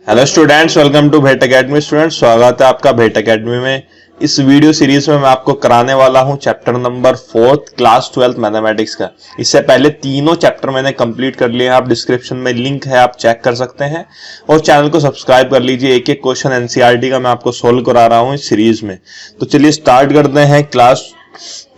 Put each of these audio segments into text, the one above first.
Hello students, welcome to भेट academy. Students, स्वागत है आपका भेट एकेडमी में। इस वीडियो सीरीज में मैं आपको कराने वाला हूं चैप्टर नंबर 4 क्लास 12 मैथमेटिक्स का। इससे पहले तीनों चैप्टर मैंने कंप्लीट कर लिए हैं। आप डिस्क्रिप्शन में लिंक है, आप चेक कर सकते हैं और चैनल को सब्सक्राइब कर लीजिए। एक एक क्वेश्चन एनसीईआरटी का मैं आपको सोल्व करा रहा हूँ इस सीरीज में। तो चलिए स्टार्ट करते हैं क्लास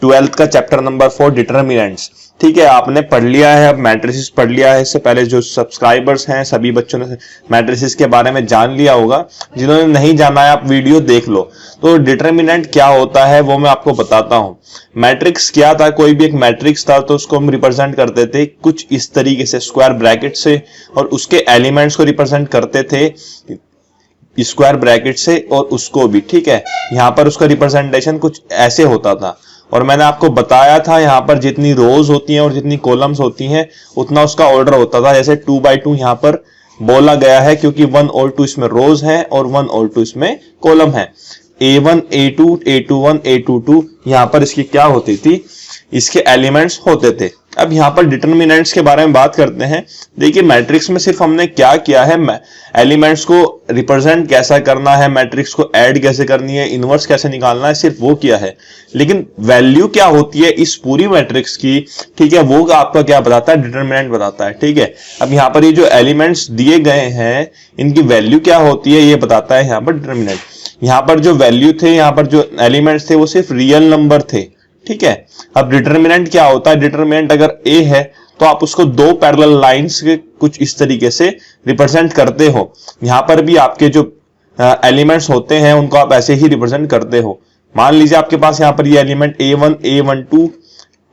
12 का चैप्टर नंबर 4 डिटरमिनेंट्स। ठीक है, आपने पढ़ लिया है, अब मैट्रिसेस पढ़ लिया है। इससे पहले जो सब्सक्राइबर्स हैं सभी बच्चों ने मैट्रिसेस के बारे में जान लिया होगा। जिन्होंने नहीं जाना है आप वीडियो देख लो। तो डिटरमिनेंट क्या होता है वो मैं आपको बताता हूं। मैट्रिक्स क्या था, कोई भी एक मैट्रिक्स था तो उसको हम रिप्रेजेंट करते थे कुछ इस तरीके से, स्क्वायर ब्रैकेट से, और उसके एलिमेंट्स को रिप्रेजेंट करते थे स्क्वायर ब्रैकेट से और उसको भी। ठीक है, यहां पर उसका रिप्रेजेंटेशन कुछ ऐसे होता था और मैंने आपको बताया था यहाँ पर जितनी रोज होती हैं और जितनी कॉलम्स होती हैं उतना उसका ऑर्डर होता था। जैसे 2 by 2 यहाँ पर बोला गया है क्योंकि 1 और 2 इसमें रोज हैं और 1 और 2 इसमें कॉलम है। A1 A2 A21 A22 यहाँ पर इसकी क्या होती थी, इसके एलिमेंट्स होते थे। अब यहाँ पर डिटरमिनेंट्स के बारे में बात करते हैं। देखिए मैट्रिक्स में सिर्फ हमने क्या किया है, एलिमेंट्स को रिप्रेजेंट कैसा करना है, मैट्रिक्स को ऐड कैसे करनी है, इनवर्स कैसे निकालना है, सिर्फ वो किया है। लेकिन वैल्यू क्या होती है इस पूरी मैट्रिक्स की, ठीक है, वो आपका क्या बताता है, डिटरमिनेंट बताता है। ठीक है, अब यहाँ पर ये जो एलिमेंट्स दिए गए हैं इनकी वैल्यू क्या होती है ये बताता है यहाँ पर डिटरमिनेंट। यहाँ पर जो वैल्यू थे, यहाँ पर जो एलिमेंट्स थे वो सिर्फ रियल नंबर थे। ठीक है, अब डिटरमिनेंट क्या होता है, डिटरमिनेंट अगर ए है तो आप उसको दो पैरेलल लाइंस के कुछ इस तरीके से रिप्रेजेंट करते हो। यहां पर भी आपके जो एलिमेंट्स होते हैं उनको आप ऐसे ही रिप्रेजेंट करते हो। मान लीजिए आपके पास यहाँ पर ये element A1 A12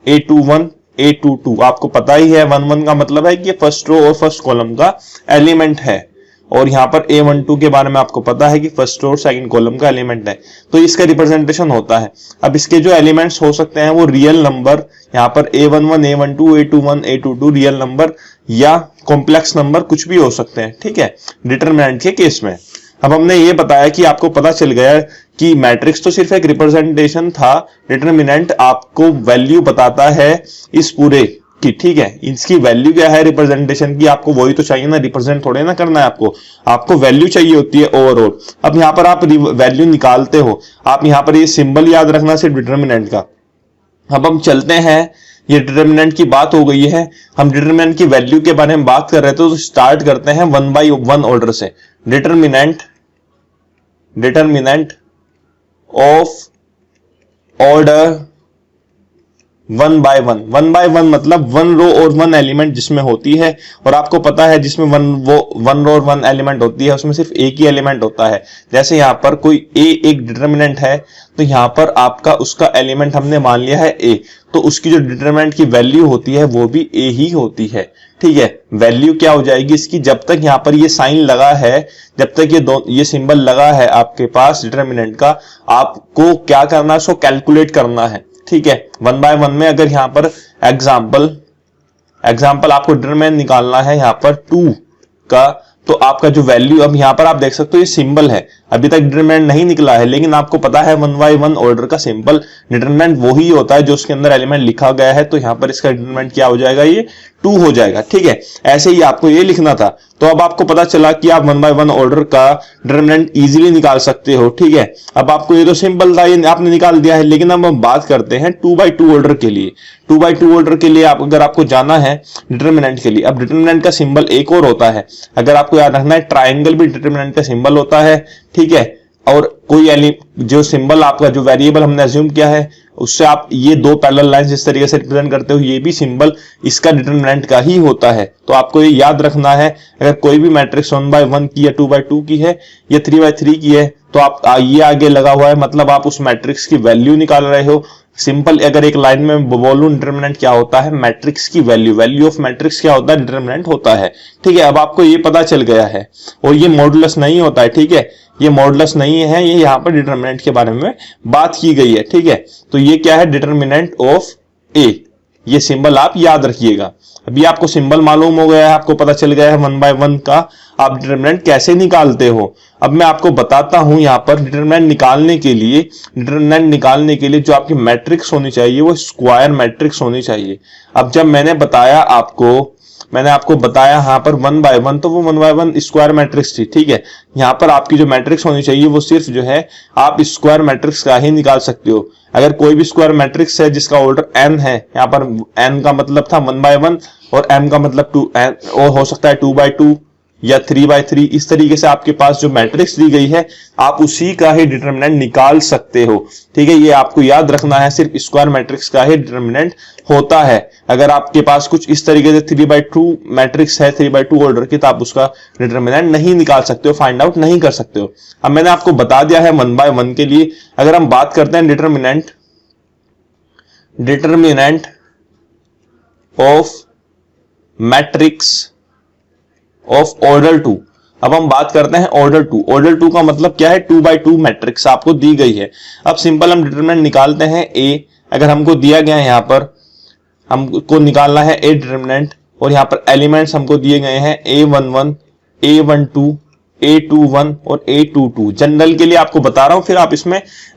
A21 A22, आपको पता ही है 1 1 का मतलब है कि ये फर्स्ट रो और फर्स्ट कॉलम का एलिमेंट है, और यहाँ पर A12 के बारे में आपको पता है कि फर्स्ट और सेकंड कॉलम का एलिमेंट है। तो इसका रिप्रेजेंटेशन होता है। अब इसके जो एलिमेंट्स हो सकते हैं वो रियल नंबर, यहाँ पर A11 A12 A21 A22 real number या कॉम्प्लेक्स नंबर कुछ भी हो सकते हैं। ठीक है, डिटरमिनेंट के केस में। अब हमने ये बताया कि आपको पता चल गया कि मैट्रिक्स तो सिर्फ एक रिप्रेजेंटेशन था, डिटरमिनेंट आपको वैल्यू बताता है इस पूरे की। ठीक है, इसकी वैल्यू क्या है रिप्रेजेंटेशन की, आपको वही तो चाहिए ना, रिप्रेजेंट थोड़े ना करना है आपको वैल्यू चाहिए होती है ओवरऑल। अब यहाँ पर आप वैल्यू निकालते हो, आप यहाँ पर ये सिंबल याद रखना सिर्फ डिटरमिनेंट का। अब हम चलते हैं, ये डिटरमिनेंट की बात हो गई है, हम डिटरमिनेंट की वैल्यू के बारे में बात कर रहे थे तो स्टार्ट करते हैं 1 by 1 ऑर्डर से। Determinant of order 1 by 1। 1 by 1 मतलब 1 रो और 1 एलिमेंट जिसमें होती है, और आपको पता है जिसमें 1 रो और 1 एलिमेंट होती है उसमें सिर्फ एक ही एलिमेंट होता है। जैसे यहाँ पर कोई A एक डिटरमिनेंट है तो यहाँ पर आपका उसका एलिमेंट हमने मान लिया है A, तो उसकी जो डिटरमिनेंट की वैल्यू होती है वो भी A ही होती है। ठीक है, वैल्यू क्या हो जाएगी इसकी, जब तक यहाँ पर ये साइन लगा है, जब तक ये सिंबल लगा है आपके पास डिटरमिनेंट का, आपको क्या करना है, उसको कैलकुलेट करना है। ठीक है, 1 by 1 में अगर यहाँ पर एग्जाम्पल आपको डिटरमिनेंट निकालना है यहाँ पर 2 का, तो आपका जो वैल्यू, अब यहाँ पर आप देख सकते हो ये सिंबल है, अभी तक डिटरमिनेंट नहीं निकला है, लेकिन आपको पता है 1 by 1 ऑर्डर का सिंबल डिटरमिनेंट वही होता है जो उसके अंदर एलिमेंट लिखा गया है। तो यहाँ पर इसका डिटरमिनेंट क्या हो जाएगा, ये 2 हो जाएगा। ठीक है, ऐसे ही आपको ये लिखना था। तो अब आपको पता चला कि आप 1 by 1 ऑर्डर का डिटरमिनेंट इजीली निकाल सकते हो। ठीक है, अब आपको ये तो सिंपल था, ये आपने निकाल दिया है, लेकिन अब हम बात करते हैं 2 by 2 ऑर्डर के लिए। 2 by 2 ऑर्डर के लिए अगर आपको जाना है डिटरमिनेंट के लिए, अब डिटरमिनेंट का सिंबल एक और होता है, अगर आपको याद रखना है ट्राइंगल भी डिटरमिनेंट का सिंबल होता है। ठीक है, और कोई जो सिंबल आपका जो वेरिएबल हमने अज्यूम किया है उससे आप ये दो पैरेलल लाइंस इस तरीके से रिप्रेजेंट करते हो, ये भी सिंबल इसका डिटरमिनेंट का ही होता है। तो आपको ये याद रखना है, अगर कोई भी मैट्रिक्स 1 by 1 की या 2 by 2 की है या 3 by 3 की है तो आप ये आगे लगा हुआ है, मतलब आप उस मैट्रिक्स की वैल्यू निकाल रहे हो। सिंपल अगर एक लाइन में बोलूं डिटरमिनेंट क्या होता है, मैट्रिक्स की वैल्यू ऑफ मैट्रिक्स क्या होता है, डिटरमिनेंट होता है। ठीक है, अब आपको ये पता चल गया है, और ये मॉडुलस नहीं होता है। ठीक है, ये मॉडुलस नहीं है, ये यहाँ पर डिटरमिनेंट के बारे में बात की गई है। ठीक है, तो ये क्या है, डिटरमिनेंट ऑफ A, ये सिंबल आप याद रखिएगा। अभी आपको सिंबल मालूम हो गया है, आपको पता चल गया है 1 by 1 का आप डिटरमिनेंट कैसे निकालते हो। अब मैं आपको बताता हूं, यहाँ पर डिटरमिनेंट निकालने के लिए जो आपकी मैट्रिक्स होनी चाहिए वो स्क्वायर मैट्रिक्स होनी चाहिए। अब जब मैंने बताया आपको मैंने आपको बताया यहाँ पर 1 by 1, तो वो 1 by 1 स्क्वायर मैट्रिक्स थी, ठीक है। यहाँ पर आपकी जो मैट्रिक्स होनी चाहिए वो सिर्फ जो है आप स्क्वायर मैट्रिक्स का ही निकाल सकते हो। अगर कोई भी स्क्वायर मैट्रिक्स है जिसका ऑर्डर n है, यहाँ पर n का मतलब था 1 by 1 और m का मतलब 2, और हो सकता है 2 by 2 या 3 by 3, इस तरीके से आपके पास जो मैट्रिक्स दी गई है आप उसी का ही डिटरमिनेंट निकाल सकते हो, ठीक है। ये आपको याद रखना है, सिर्फ स्क्वायर मैट्रिक्स का ही डिटरमिनेंट होता है। अगर आपके पास कुछ इस तरीके से 3 by 2 मैट्रिक्स है, 3 by 2 ऑर्डर की, तो आप उसका डिटरमिनेंट नहीं निकाल सकते हो, फाइंड आउट नहीं कर सकते हो। अब मैंने आपको बता दिया है 1 by 1 के लिए। अगर हम बात करते हैं determinant of matrix of order 2। अब हम बात करते हैं ऑर्डर 2। ऑर्डर 2 का मतलब क्या है, 2 by 2 मैट्रिक्स आपको दी गई है। अब सिंपल हम डिटरमिनेंट निकालते हैं ए। अगर हमको दिया गया है, यहाँ पर हमको निकालना है ए डिटरमिनेंट, और यहाँ पर एलिमेंट्स हमको दिए गए हैं A11, A12, A21 और A22। जनरल के लिए आपको बता रहा हूं, फिर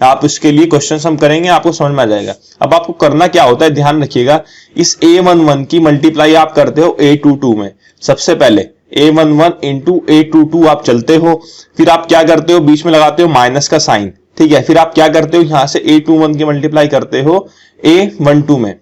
आप इसके लिए क्वेश्चंस हम करेंगे, आपको समझ में आ जाएगा। अब आपको करना क्या होता है, ध्यान रखिएगा, इस A11 की मल्टीप्लाई आप करते हो A22 में। सबसे पहले A11 इंटू A22 आप चलते हो, फिर आप क्या करते हो, बीच में लगाते हो माइनस का साइन, ठीक है। फिर आप क्या करते हो, यहां से A21 की मल्टीप्लाई करते हो A12 में,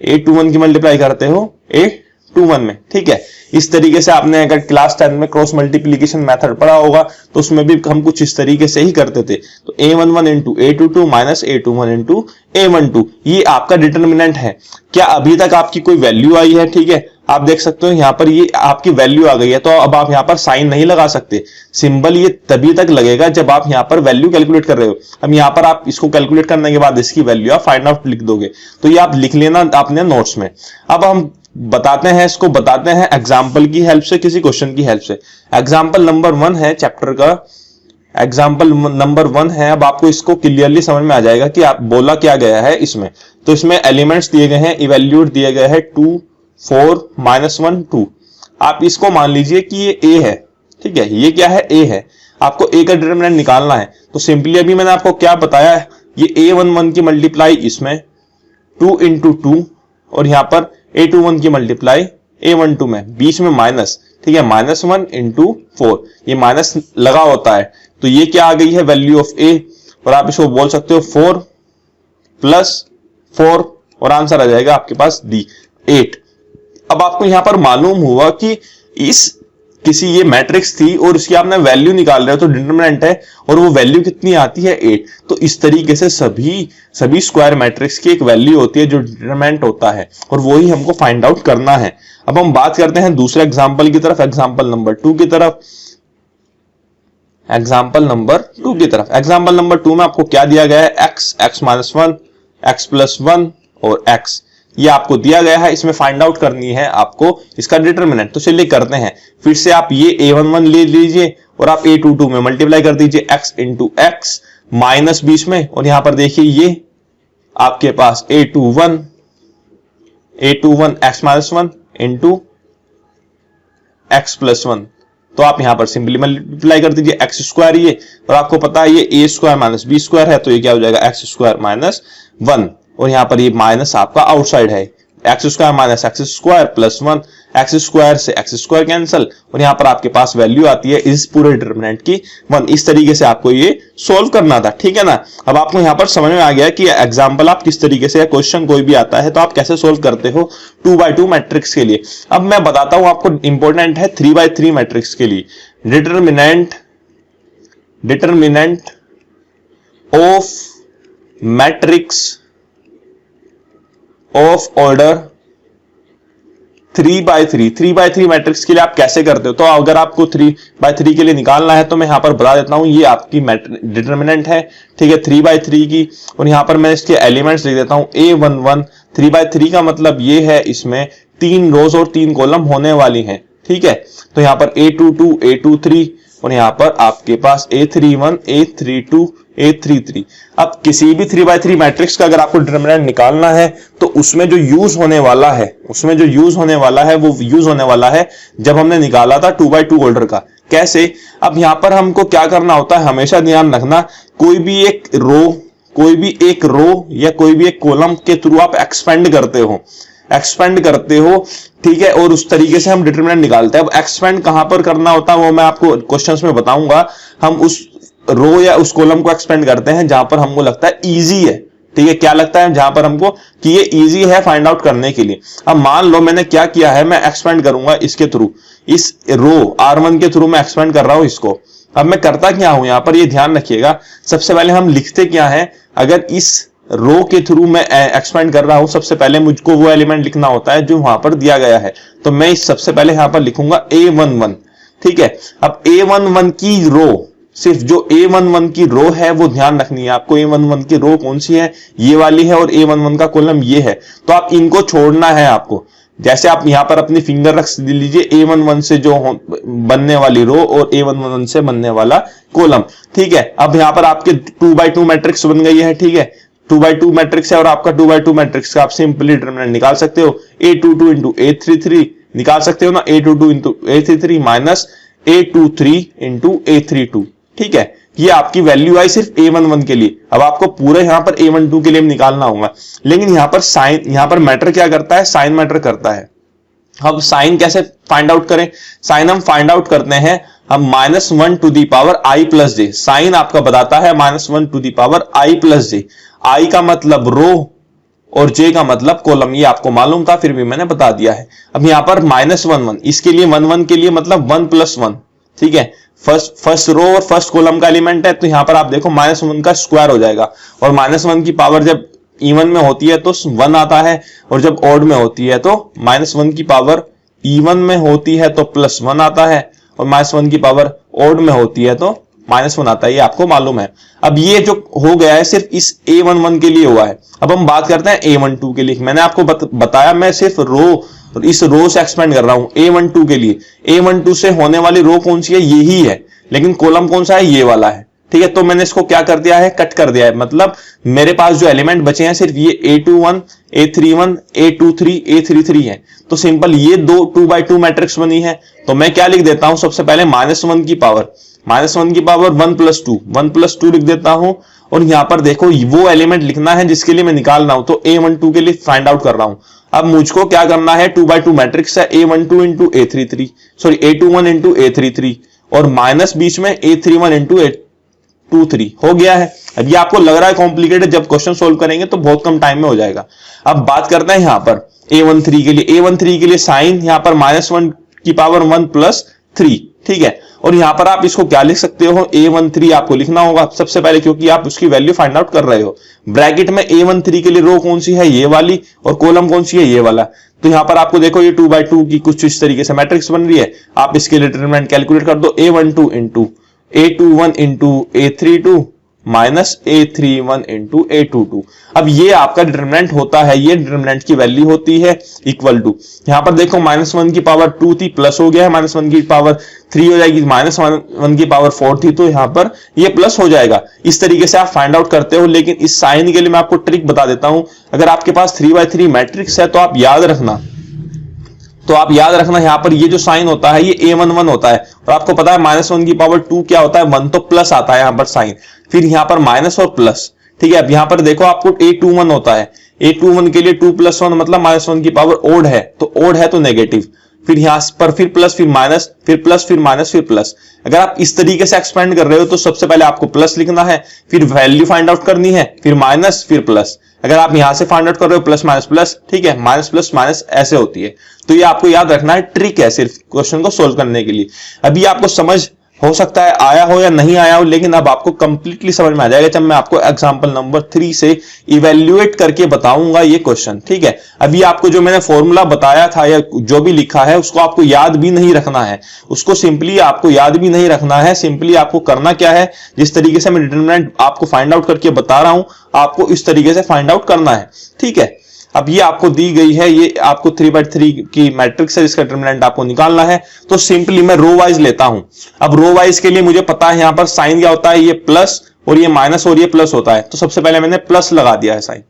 A21 की मल्टीप्लाई करते हो A21 में, ठीक है। इस तरीके से आपने अगर क्लास 10 में क्रॉस मल्टीप्लीकेशन मेथड पढ़ा होगा तो उसमें भी हम कुछ इस तरीके से ही करते थे। तो A11 into A22 minus A21 into A12, ये आपका डिटरमिनेंट है। क्या अभी तक आपकी कोई वैल्यू आई है, ठीक है। आप देख सकते हो यहाँ पर ये आपकी वैल्यू आ गई है, तो अब आप यहाँ पर साइन नहीं लगा सकते। सिंबल ये तभी तक लगेगा जब आप यहाँ पर वैल्यू कैलकुलेट कर रहे हो। अब यहाँ पर आप इसको कैलकुलेट करने के बाद इसकी वैल्यू आप फाइंड आउट लिख दोगे, तो ये आप लिख लेना अपने नोट्स में। अब हम बताते हैं एग्जाम्पल की हेल्प से, किसी क्वेश्चन की हेल्प से। एग्जाम्पल नंबर 1 है चैप्टर का, एग्जाम्पल नंबर 1 है। अब आपको इसको क्लियरली समझ में आ जाएगा कि आप बोला क्या गया है इसमें। तो इसमें एलिमेंट्स दिए गए हैं, इवैल्यूएट दिए गए हैं 2, 4, -1, 2। आप इसको मान लीजिए कि ये a है, ठीक है। ये क्या है, a है। आपको a का डिटरमिनेंट निकालना है, तो सिंपली अभी मैंने आपको क्या बताया है, ये A11 की मल्टीप्लाई इसमें 2 इंटू 2 और यहाँ पर A21 की मल्टीप्लाई A12 में, बीच में माइनस, ठीक है, -1 इंटू 4, ये माइनस लगा होता है। तो ये क्या आ गई है, वैल्यू ऑफ a, और आप इसको बोल सकते हो 4 + 4 और आंसर आ जाएगा आपके पास D 8। अब आपको यहां पर मालूम हुआ कि ये मैट्रिक्स थी और उसकी आपने वैल्यू निकाल रहे हो, तो डिटरमिनेंट है और वो वैल्यू कितनी आती है 8। तो इस तरीके से सभी स्क्वायर मैट्रिक्स की एक वैल्यू होती है जो डिटरमिनेंट होता है, और वो ही हमको फाइंड आउट करना है। अब हम बात करते हैं दूसरे एग्जाम्पल की तरफ, एग्जाम्पल नंबर 2 की तरफ। एग्जाम्पल नंबर 2 में आपको क्या दिया गया है, x, x-1, x+1 और x, ये आपको दिया गया है। इसमें फाइंड आउट करनी है आपको इसका डिटरमिनेंट। तो चलिए करते हैं। फिर से आप ये A11 ले लीजिए और आप A22 में मल्टीप्लाई कर दीजिए, x इंटू एक्स, माइनस बीच में, और यहां पर देखिए ये आपके पास A21 x-1 इंटू x+1। तो आप यहां पर सिंपली मल्टीप्लाई कर दीजिए x², ये, और आपको पता है ये a² माइनस b² है, तो ये क्या हो जाएगा, x² - 1, और यहां पर ये माइनस आपका आउटसाइड है, x² माइनस x² + 1, x² से x² कैंसिल, और यहां पर आपके पास वैल्यू आती है इस पूरे डिटरमिनेंट की 1। इस तरीके से आपको ये सोल्व करना था, ठीक है ना। अब आपको यहां पर समझ में आ गया कि एग्जाम्पल आप किस तरीके से, क्वेश्चन कोई भी आता है तो आप कैसे सोल्व करते हो 2 by 2 मैट्रिक्स के लिए। अब मैं बताता हूं आपको, इंपॉर्टेंट है 3 by 3 मैट्रिक्स के लिए। Determinant of matrix of order 3 by 3 matrix के लिए आप कैसे करते हो। तो अगर आपको 3 by 3 के लिए निकालना है तो मैं यहां पर बता देता हूं, ये आपकी डिटरमिनेंट है, ठीक है, 3 by 3 की, और यहां पर मैं इसके एलिमेंट्स लिख देता हूं A11। 3 by 3 का मतलब ये है, इसमें 3 रोज और 3 कॉलम होने वाली हैं, ठीक है। तो यहां पर A22, A23 और यहां पर आपके पास A31, A32, A33। अब किसी भी 3 by 3 मैट्रिक्स का अगर आपको डिटरमिनेंट निकालना है तो उसमें जो यूज होने वाला है वो यूज होने वाला है जब हमने निकाला था 2 by 2 ऑर्डर का। कैसे, अब यहां पर हमको क्या करना होता है, हमेशा ध्यान रखना, कोई भी एक रो या कोई भी एक कॉलम के थ्रू आप एक्सपेंड करते हो। एक्सपेंड करते हो, ठीक है, और उस तरीके से हम डिटरमिनेंट निकालते हैं। अब एक्सपेंड कहां पर करना होता है वो मैं आपको क्वेश्चंस में बताऊंगा। हम उस रो या उस कॉलम को एक्सपेंड करते हैं जहां पर हमको लगता है इजी है, ठीक है, क्या लगता है जहां पर हमको कि ये इजी है फाइंड आउट करने के लिए। अब मान लो मैंने क्या किया है, मैं एक्सपेंड करूंगा इसके थ्रू, इस रो R1 के थ्रू मैं एक्सपेंड कर रहा हूं इसको। अब मैं करता क्या हूं यहां पर, ये ध्यान रखिएगा, सबसे पहले हम लिखते क्या है, अगर इस रो के थ्रू मैं एक्सपेंड कर रहा हूं, सबसे पहले मुझको वो एलिमेंट लिखना होता है जो वहां पर दिया गया है। तो मैं सबसे पहले यहां पर लिखूंगा A11, ठीक है। अब A11 की रो, सिर्फ जो A11 की रो है वो ध्यान रखनी है आपको। A11 की रो कौन सी है, ये वाली है, और A11 का कॉलम ये है। तो आप इनको छोड़ना है आपको। जैसे आप यहां पर अपनी फिंगर रख लीजिए A11 से जो बनने वाली रो और A11 से बनने वाला कॉलम, ठीक है। अब यहां पर आपके 2x2 मैट्रिक्स बन गई है, ठीक है, 2x2 मैट्रिक्स है, और आपका 2x2 मैट्रिक्स का आप सिंपली डिटरमिनेंट निकाल सकते हो। A22 इंटू A33 निकाल सकते हो ना, A22 into A33 minus A23 into A32, ठीक है। ये आपकी वैल्यू आई सिर्फ A11 के लिए। अब आपको पूरे यहां पर A12 के लिए निकालना होगा, लेकिन यहां पर साइन, यहां पर मैटर क्या करता है, साइन मैटर करता है। अब साइन कैसे फाइंड आउट करें, साइन हम फाइंड आउट करते हैं हम -1 to the power i plus j. Sign आपका बताता है -1 to the power i plus j. I का मतलब रो और जे का मतलब कॉलम, ये आपको मालूम था फिर भी मैंने बता दिया है। अब यहां पर -1 इसके लिए 1 के लिए मतलब 1 + 1, ठीक है। फर्स्ट रो और फर्स्ट कॉलम का एलिमेंट है, तो यहां पर आप देखो -1 का स्क्वायर हो जाएगा, और -1 की पावर जब इवन में होती है तो 1 आता है, और जब ऑड में होती है तो -1 की पावर इवन में होती है तो +1 आता है, और -1 की पावर ऑड में होती है तो -1 आता है, ये आपको मालूम है। अब ये जो हो गया है सिर्फ इस A11 के लिए हुआ है। अब हम बात करते हैं A12 के लिए। मैंने आपको बताया मैं सिर्फ रो, इस रो से एक्सपेंड कर रहा हूं A12 के लिए। A12 से होने वाली रो कौन सी है, यही है, लेकिन कॉलम कौन सा है, ये वाला है, ठीक है। तो मैंने इसको क्या कर दिया है, कट कर दिया है। मतलब मेरे पास जो एलिमेंट बचे हैं सिर्फ ये A21, A31, A23, A33 है। तो सिंपल ये दो 2x2 मैट्रिक्स बनी है। तो मैं क्या लिख देता हूं, सबसे पहले -1 की पावर 1 + 2 लिख देता हूं। और यहां पर देखो वो एलिमेंट लिखना है जिसके लिए मैं निकाल रहा हूं, तो A12 के लिए फाइंड आउट कर रहा हूं। अब मुझको क्या करना है, 2x2 मैट्रिक्स है, A12 into A33, sorry A21 into A33, और माइनस बीच में A31 इंटू A23 हो गया है। अब ये आपको लग रहा है कॉम्प्लिकेटेड, जब क्वेश्चन सोल्व करेंगे तो बहुत कम टाइम में हो जाएगा। अब बात करते हैं यहां पर A13 के लिए। A13 के लिए साइन यहां पर -1 की पावर 1 + 3, ठीक है। और यहां पर आप इसको क्या लिख सकते हो, A13 आपको लिखना होगा सबसे पहले, क्योंकि आप उसकी वैल्यू फाइंड आउट कर रहे हो। ब्रैकेट में A13 के लिए रो कौन सी है, ये वाली, और कॉलम कौन सी है, ये वाला। तो यहां पर आपको देखो ये 2x2 की कुछ इस तरीके से मैट्रिक्स बन रही है। आप इसके डिटरमिनेंट कैलकुलेट कर दो, A12 into A21 into A32 minus A31 into A22। अब ये आपका डिटरमिनेंट होता है, ये डिटरमिनेंट की वैल्यू होती है इक्वल टू, यहां पर देखो -1 की पावर 2 थी, प्लस हो गया है, -1 की पावर 3 हो जाएगी, -1 की पावर 4 थी, तो यहां पर ये प्लस हो जाएगा। इस तरीके से आप फाइंड आउट करते हो। लेकिन इस साइन के लिए मैं आपको ट्रिक बता देता हूं। अगर आपके पास 3x3 मैट्रिक्स है तो आप याद रखना, यहां पर ये जो साइन होता है ये A11 होता है, और आपको पता है -1 की पावर 2 क्या होता है, 1, तो प्लस आता है यहां पर साइन, फिर यहां पर माइनस और प्लस, ठीक है। अब यहां पर देखो आपको A21 होता है, A21 के लिए 2 + 1 मतलब -1 की पावर ओड है, तो ओड है तो नेगेटिव, फिर यहां पर फिर प्लस, फिर माइनस, फिर प्लस, फिर माइनस, फिर प्लस। अगर आप इस तरीके से एक्सपेंड कर रहे हो तो सबसे पहले आपको प्लस लिखना है, फिर वैल्यू फाइंड आउट करनी है, फिर माइनस, फिर प्लस। अगर आप यहां से फाइंड आउट कर रहे हो प्लस माइनस प्लस, ठीक है, माइनस प्लस माइनस ऐसे होती है। तो ये आपको याद रखना है, ट्रिक है सिर्फ क्वेश्चन को सोल्व करने के लिए। अभी आपको समझ हो सकता है आया हो या नहीं आया हो, लेकिन अब आपको कंप्लीटली समझ में आ जाएगा जब मैं आपको एग्जांपल नंबर 3 से इवैल्यूएट करके बताऊंगा ये क्वेश्चन, ठीक है। अभी आपको जो मैंने फॉर्मूला बताया था या जो भी लिखा है उसको आपको याद भी नहीं रखना है, उसको सिंपली आपको याद भी नहीं रखना है। सिंपली आपको करना क्या है, जिस तरीके से मैं डिटरमिनेंट आपको फाइंड आउट करके बता रहा हूं, आपको इस तरीके से फाइंड आउट करना है, ठीक है। अब ये आपको दी गई है, ये आपको 3/3 की मैट्रिक्स है जिसका डिटरमिनेंट आपको निकालना है। तो सिंपली मैं रो वाइज लेता हूं। अब रो वाइज के लिए मुझे पता है यहां पर साइन क्या होता है, ये प्लस और ये माइनस और ये प्लस होता है। तो सबसे पहले मैंने प्लस लगा दिया है साइन।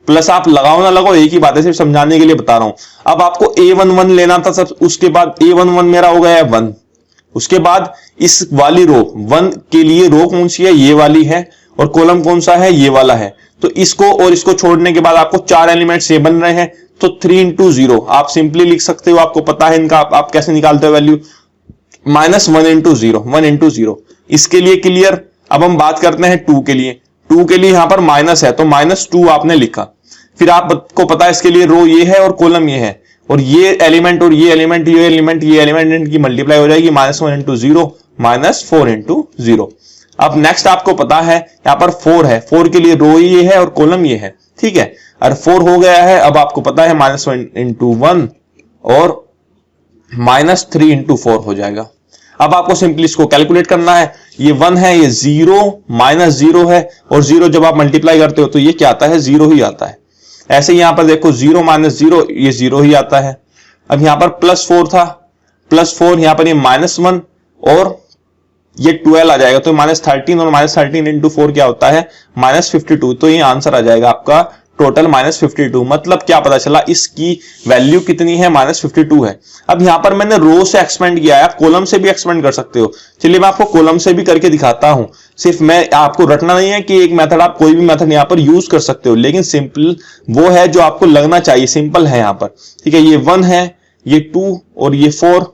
प्लस आप लगाओ ना लगाओ एक ही बात है, सिर्फ समझाने के लिए बता रहा हूं। अब आपको A11 लेना था, सब उसके बाद A11 मेरा हो गया है 1। उसके बाद इस वाली रो 1 के लिए रो कौन सी है, ये वाली है, और कॉलम कौन सा है, ये वाला है। तो इसको और इसको छोड़ने के बाद आपको 4 एलिमेंट्स ये बन रहे हैं, तो 3 इंटू 0 आप सिंपली लिख सकते हो, आपको पता है इनका आप कैसे निकालते हो वैल्यू, -1 इंटू 0, 1 इंटू 0। इसके लिए क्लियर। अब हम बात करते हैं 2 के लिए। 2 के लिए यहां पर माइनस है तो -2 आपने लिखा। फिर आपको पता है इसके लिए रो ये है और कॉलम ये है, और ये एलिमेंट और ये एलिमेंट ये एलिमेंट ये एलिमेंट इनकी मल्टीप्लाई हो जाएगी, -1 इंटू 0 -4 इंटू 0। अब नेक्स्ट आपको पता है यहां पर 4 है, 4 के लिए रो ये है और कॉलम ये है, ठीक है। और 4 हो गया है, अब आपको पता है -1 इंटू 1 और -3 इंटू 4 हो जाएगा। अब आपको सिंपली इसको कैलकुलेट करना है, ये 1 है, ये 0 -0 है, और 0 जब आप मल्टीप्लाई करते हो तो ये क्या आता है, 0 ही आता है। ऐसे यहां पर देखो 0 -0 ये 0 ही आता है। अब यहां पर +4 था, +4 यहां पर ये -1 और ये 12 आ जाएगा, तो -13 और -13 इंटू 4 क्या होता है, -52। तो ये आंसर आ जाएगा आपका टोटल -52। मतलब क्या पता चला, इसकी वैल्यू कितनी है, -52 है। अब यहां पर मैंने रो से एक्सपेंड किया है, आप कॉलम से भी एक्सपेंड कर सकते हो। चलिए मैं आपको कॉलम से भी करके दिखाता हूं। सिर्फ मैं आपको रटना नहीं है कि एक मेथड, आप कोई भी मेथड यहां पर यूज कर सकते हो, लेकिन सिंपल वो है जो आपको लगना चाहिए, सिंपल है यहां पर, ठीक है। ये 1 है, ये 2 और ये 4,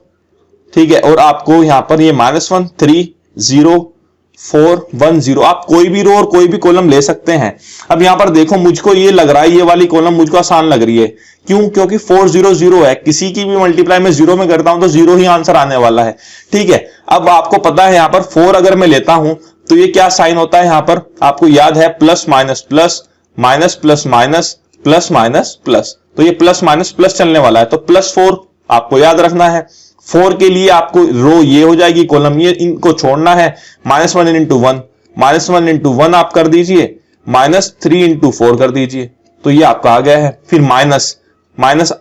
ठीक है। और आपको यहां पर ये -1 3 0 4 1 0, आप कोई भी रो और कोई भी कॉलम ले सकते हैं। अब यहां पर देखो मुझको ये लग रहा है, ये वाली कॉलम मुझको आसान लग रही है, क्यों, क्योंकि 4 0 0 है, किसी की भी मल्टीप्लाई में 0 में करता हूं तो 0 ही आंसर आने वाला है, ठीक है। अब आपको पता है यहां पर 4 अगर मैं लेता हूं तो ये क्या साइन होता है, यहां पर आपको याद है plus minus plus, minus plus minus, plus minus plus, तो ये प्लस माइनस प्लस चलने वाला है, तो +4 आपको याद रखना है। 4 के लिए आपको रो ये हो जाएगी, कॉलम ये, इनको छोड़ना है, -1 इंटू 1, -1 इंटू 1 आप कर दीजिए, -3 इंटू 4 कर दीजिए, तो ये आपका आ गया है। फिर माइनस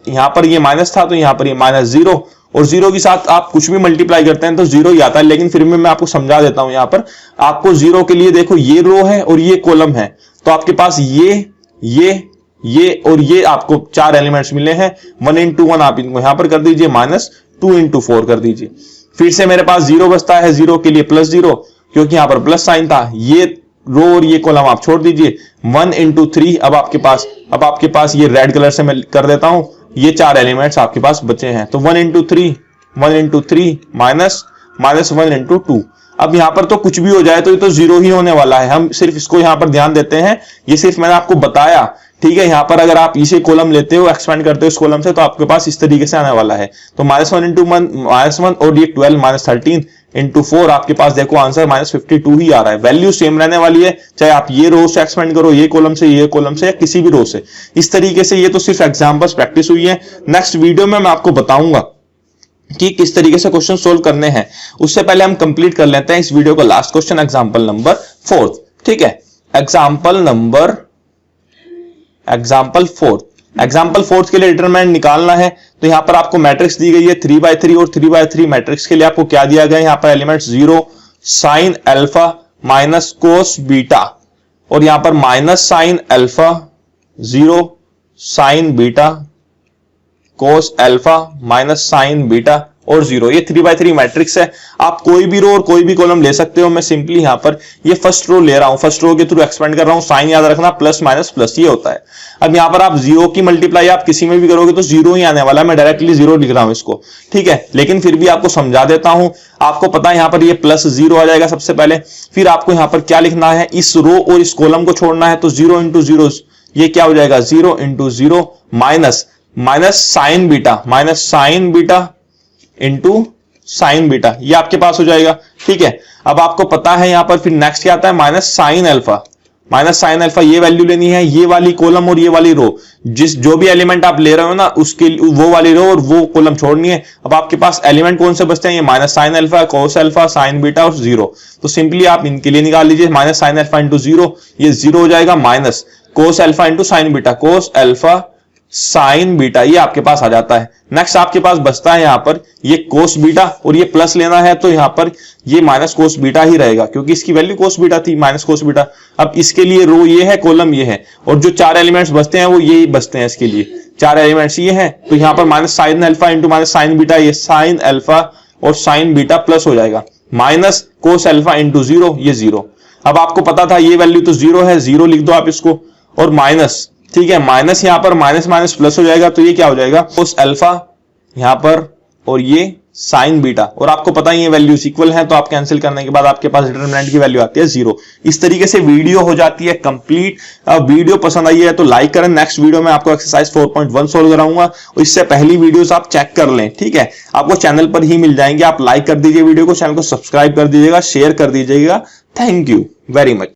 यहां पर ये माइनस था तो यहां पर ये -0, और 0 के साथ आप कुछ भी मल्टीप्लाई करते हैं तो 0 ही आता है। लेकिन फिर भी मैं आपको समझा देता हूं, यहां पर आपको 0 के लिए देखो ये रो है और ये कॉलम है, तो आपके पास ये और ये आपको 4 एलिमेंट्स मिले हैं। 1 इंटू 1 आप इनको यहां पर कर दीजिए, -2 इंटू 4 कर दीजिए। फिर से मेरे पास 0 बचता है, 0 के लिए +0, क्योंकि यहां पर प्लस साइन था। ये रो और ये कॉलम आप छोड़ दीजिए, 1 इंटू 3। अब आपके पास ये रेड कलर से मैं कर देता हूं, ये 4 एलिमेंट्स आपके पास बचे हैं, तो 1 इंटू 3 -1 इंटू 2। अब यहां पर तो कुछ भी हो जाए तो ये तो 0 ही होने वाला है, हम सिर्फ इसको यहां पर ध्यान देते हैं, ये सिर्फ मैंने आपको बताया, ठीक है। यहां पर अगर आप इसे कॉलम लेते हो, एक्सपेंड करते हो इस कॉलम से, तो आपके पास इस तरीके से आने वाला है। तो -1 इंटू -1 और ये 12 -13 इंटू 4, आपके पास देखो आंसर -52 ही आ रहा है। वैल्यू सेम रहने वाली है, चाहे आप ये रो से एक्सपेंड करो, ये कॉलम से, ये कॉलम से, या किसी भी रो से। इस तरीके से ये तो सिर्फ एग्जांपल्स प्रैक्टिस हुई है। नेक्स्ट वीडियो में मैं आपको बताऊंगा कि किस तरीके से क्वेश्चन सोल्व करने हैं। उससे पहले हम कंप्लीट कर लेते हैं इस वीडियो का लास्ट क्वेश्चन, एग्जांपल नंबर 4, ठीक है। एग्जाम्पल 4 के लिए डिटरमिनेंट निकालना है, तो यहां पर आपको मैट्रिक्स दी गई है 3/3 और 3/3 मैट्रिक्स के लिए आपको क्या दिया गया है, यहां पर elements 0 sin alpha minus cos beta, और यहां पर -sin alpha 0 sin beta cos alpha minus sin beta और 0। ये 3/3 मैट्रिक्स है। आप कोई भी रो और कोई भी कॉलम ले सकते हो। मैं सिंपली यहां पर ये फर्स्ट रो ले रहा हूं, फर्स्ट रो के थ्रू एक्सपेंड कर रहा हूं। साइन याद रखना, प्लस माइनस प्लस ये होता है। अब यहां पर आप 0 की मल्टीप्लाई आप किसी में भी करोगे तो 0 ही आने वाला है। मैं डायरेक्टली 0 लिख रहा हूं इसको, ठीक है। लेकिन फिर भी आपको समझा देता हूं। आपको पता है यहां पर ये +0 आ जाएगा सबसे पहले। फिर आपको यहां पर क्या लिखना है, इस रो और इस कॉलम को छोड़ना है, तो 0 इंटू 0 ये क्या हो जाएगा, 0 into 0 minus sign beta into sine beta, ये आपके पास हो जाएगा, ठीक है। अब आपको पता है यहां पर फिर नेक्स्ट क्या आता है, -sin अल्फा, ये वैल्यू लेनी है। ये वाली कॉलम और ये वाली रो, जो भी एलिमेंट आप ले रहे हो ना, उसके वो वाली रो और वो कॉलम छोड़नी है। अब आपके पास एलिमेंट कौन से बचते हैं, ये -sin alpha, cos alpha, sin beta और 0। तो सिंपली आप इनके लिए निकाल लीजिए, -sin अल्फा इंटू 0, ये 0 हो जाएगा, minus cos alpha into sin beta, cos alpha sign beta, ये आपके पास आ जाता है। नेक्स्ट आपके पास बचता है यहां पर ये कोस बीटा, और ये प्लस लेना है तो यहां पर ये माइनस कोस बीटा ही रहेगा, क्योंकि इसकी वैल्यू कोस बीटा थी, माइनस कोस बीटा। अब इसके लिए रो ये है, कॉलम ये है, और जो 4 एलिमेंट्स बचते हैं वो ये बचते हैं। इसके लिए 4 एलिमेंट्स ये हैं, तो यहां पर -sin alpha into -sin beta, ये sin अल्फा और sin बीटा प्लस हो जाएगा, माइनस कोस अल्फा इंटू 0, ये 0। अब आपको पता था ये वैल्यू तो 0 है, 0 लिख दो आप इसको। और माइनस, ठीक है, माइनस यहां पर माइनस माइनस प्लस हो जाएगा, तो ये क्या हो जाएगा कोस अल्फा यहां पर, और ये साइन बीटा, और आपको पता ही है वैल्यूज इक्वल है, तो आप कैंसिल करने के बाद आपके पास डिटरमिनेंट की वैल्यू आती है 0। इस तरीके से वीडियो हो जाती है कंप्लीट। वीडियो पसंद आई है तो लाइक करें। नेक्स्ट वीडियो में आपको एक्सरसाइज 4.1 सोल्व कराऊंगा, और इससे पहली वीडियोस आप चेक कर लें, ठीक है, आपको चैनल पर ही मिल जाएंगे। आप लाइक कर दीजिए वीडियो को, चैनल को सब्सक्राइब कर दीजिएगा, शेयर कर दीजिएगा। Thank you very much.